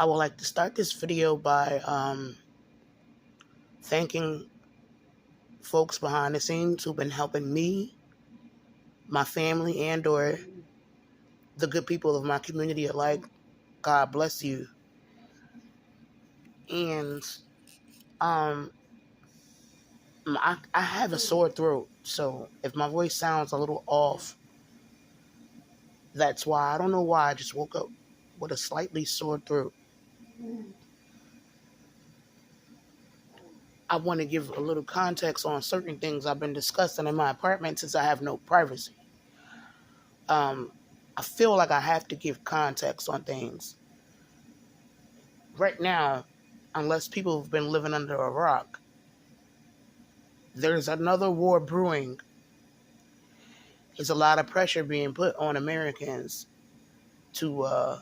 I would like to start this video by thanking folks behind the scenes who've been helping me, my family, and or the good people of my community alike. God bless you. And um, I have a sore throat, so if my voice sounds a little off, that's why. I don't know why. I just woke up with a slightly sore throat. I want to give a little context on certain things I've been discussing in my apartment since I have no privacy. I feel like I have to give context on things. Right now, unless people have been living under a rock, there's another war brewing. There's a lot of pressure being put on Americans to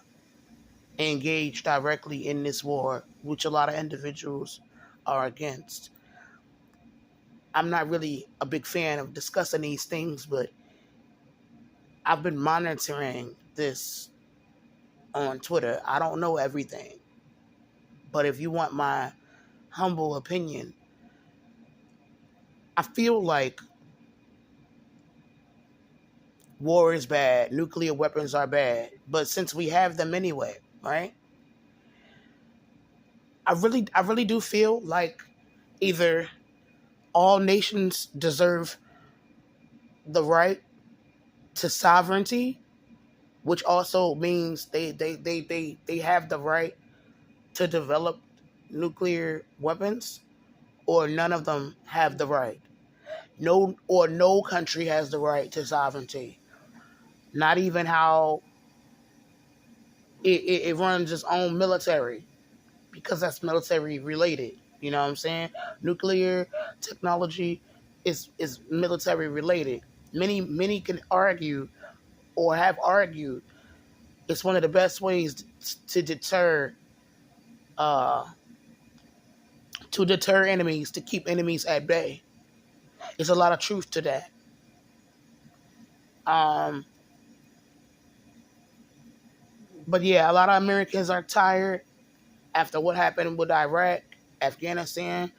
engage directly in this war, which a lot of individuals are against. I'm not really a big fan of discussing these things, but I've been monitoring this on Twitter. I don't know everything, but if you want my humble opinion, I feel like war is bad, nuclear weapons are bad, but since we have them anyway, right? I really do feel like either all nations deserve the right to sovereignty, which also means they have the right to develop nuclear weapons, or none of them have the right. No country has the right to sovereignty. Not even how it runs its own military, because that's military related. You know what I'm saying? Nuclear technology is military related. Many can argue or have argued it's one of the best ways to deter uh, enemies, to keep enemies at bay. There's a lot of truth to that. But yeah, a lot of Americans are tired after what happened with Iraq, Afghanistan.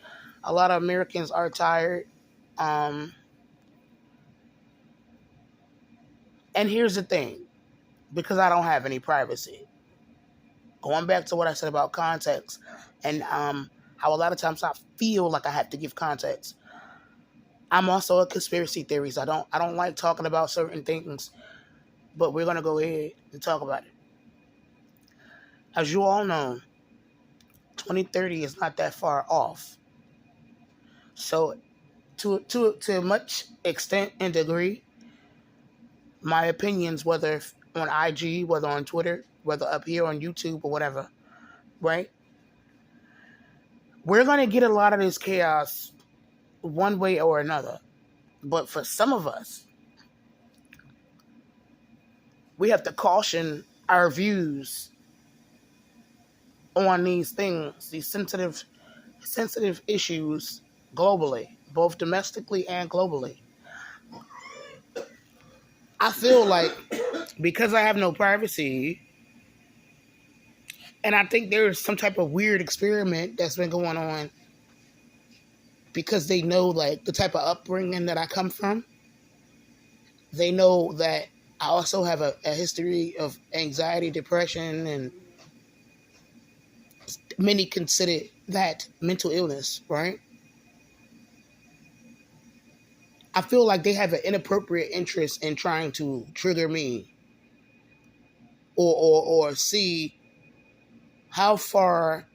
A lot of Americans are tired. And here's the thing, because I don't have any privacy. Going back to what I said about context, and how a lot of times I feel like I have to give context. I'm also a conspiracy theorist. I don't like talking about certain things, but we're gonna go ahead and talk about it. As you all know, 2030 is not that far off. So to much extent and degree, my opinions, whether on IG, whether on Twitter, whether up here on YouTube or whatever, right? We're going to get a lot of this chaos one way or another. But for some of us, we have to caution our views on these things, these sensitive issues globally, both domestically and globally. I feel like because I have no privacy, and I think there's some type of weird experiment that's been going on because they know like the type of upbringing that I come from. They know that I also have a history of anxiety, depression, and many consider that mental illness, right? I feel like they have an inappropriate interest in trying to trigger me or see how far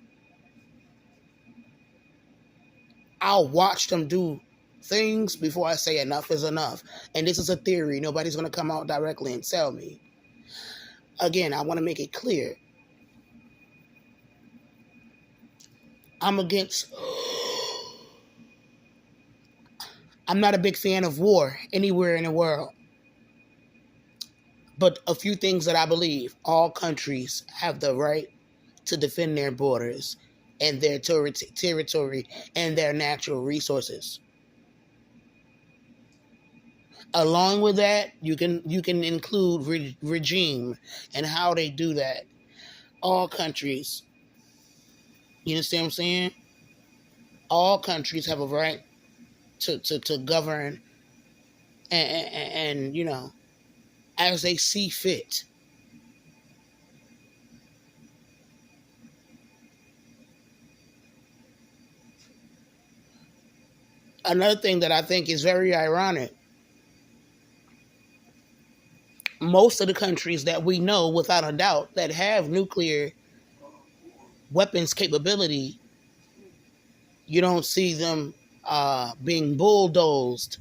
I'll watch them do things before I say enough is enough. And this is a theory. Nobody's going to come out directly and tell me. Again, I want to make it clear. I'm not a big fan of war anywhere in the world. But a few things that I believe: all countries have the right to defend their borders and their territory and their natural resources. Along with that, you can include regime and how they do that. All countries You understand what I'm saying? All countries have a right to govern and as they see fit. Another thing that I think is very ironic, most of the countries that we know without a doubt that have nuclear weapons capability, you don't see them being bulldozed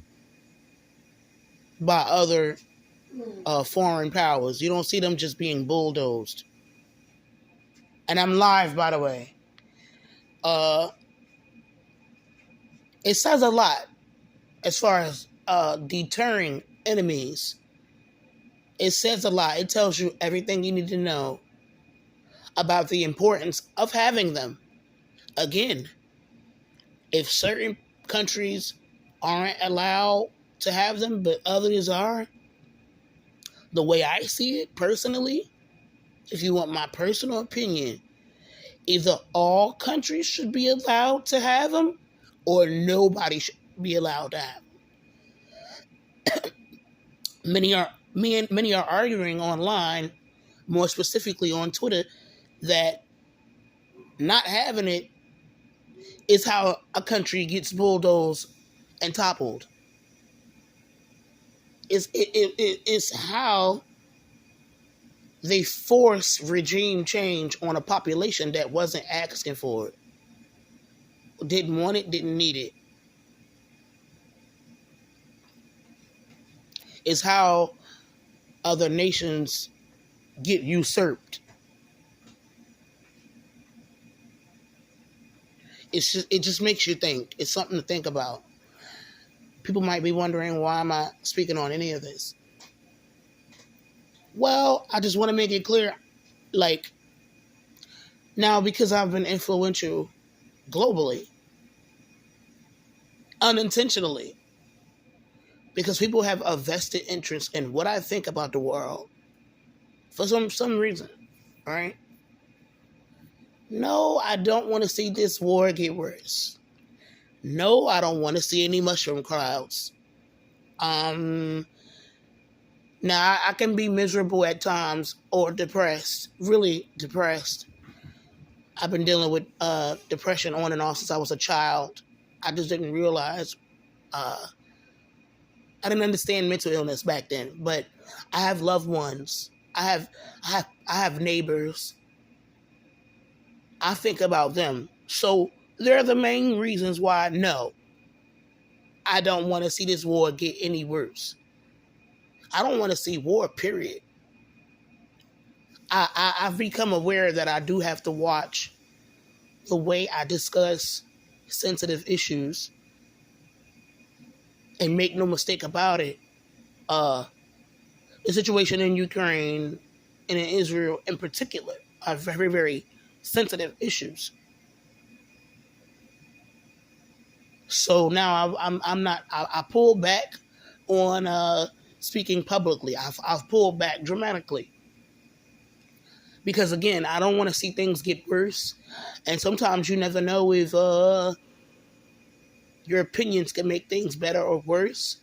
by other foreign powers. You don't see them just being bulldozed. And I'm live, by the way. It says a lot as far as deterring enemies. It says a lot. It tells you everything you need to know about the importance of having them. Again, if certain countries aren't allowed to have them, but others are, the way I see it personally, if you want my personal opinion, either all countries should be allowed to have them or nobody should be allowed to have them. Many are arguing online, more specifically on Twitter, that not having it is how a country gets bulldozed and toppled. It's how they force regime change on a population that wasn't asking for it, didn't want it, didn't need it. It's how other nations get usurped. It just makes you think. It's something to think about. People might be wondering, why am I speaking on any of this? Well, I just want to make it clear, like, now because I've been influential globally, unintentionally, because people have a vested interest in what I think about the world for some reason, right? No, I don't want to see this war get worse. No, I don't want to see any mushroom clouds. Now, I can be miserable at times or depressed, really depressed. I've been dealing with depression on and off since I was a child. I just didn't realize. I didn't understand mental illness back then, but I have loved ones. I have neighbors. I think about them. So they're the main reasons why, no, I don't want to see this war get any worse. I don't want to see war, period. I've become aware that I do have to watch the way I discuss sensitive issues. And make no mistake about it, the situation in Ukraine and in Israel in particular are very, very sensitive issues. So now I pulled back on speaking publicly. I've pulled back dramatically. Because again, I don't want to see things get worse. And sometimes you never know if your opinions can make things better or worse.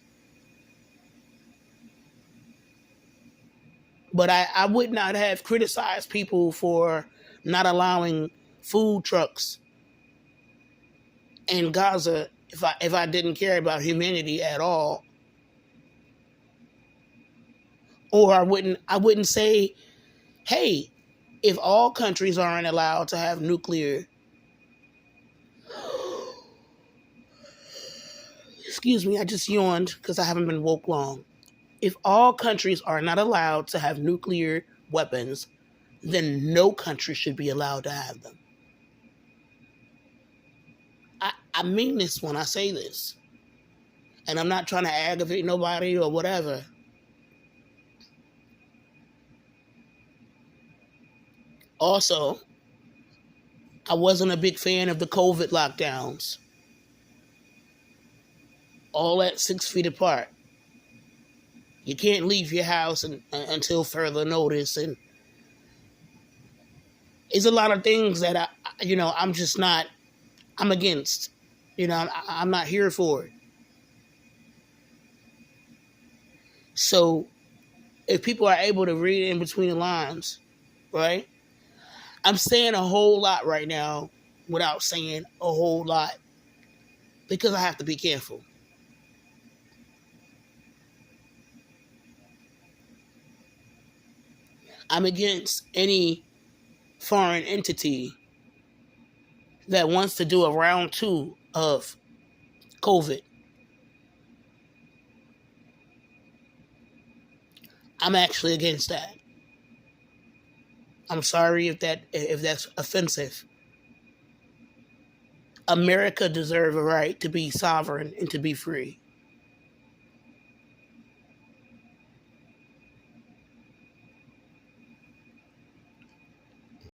But I would not have criticized people for not allowing food trucks in Gaza if I didn't care about humanity at all. Or I wouldn't say, hey, if all countries aren't allowed to have nuclear, excuse me, I just yawned because I haven't been woke long. If all countries are not allowed to have nuclear weapons, then no country should be allowed to have them. I mean this when I say this. And I'm not trying to aggravate nobody or whatever. Also, I wasn't a big fan of the COVID lockdowns. All at 6 feet apart. You can't leave your house until further notice. And it's a lot of things that I'm just not. I'm against. I'm not here for it. So if people are able to read in between the lines, right? I'm saying a whole lot right now without saying a whole lot because I have to be careful. I'm against any foreign entity that wants to do a round two of COVID. I'm actually against that. I'm sorry if that's offensive. America deserves a right to be sovereign and to be free.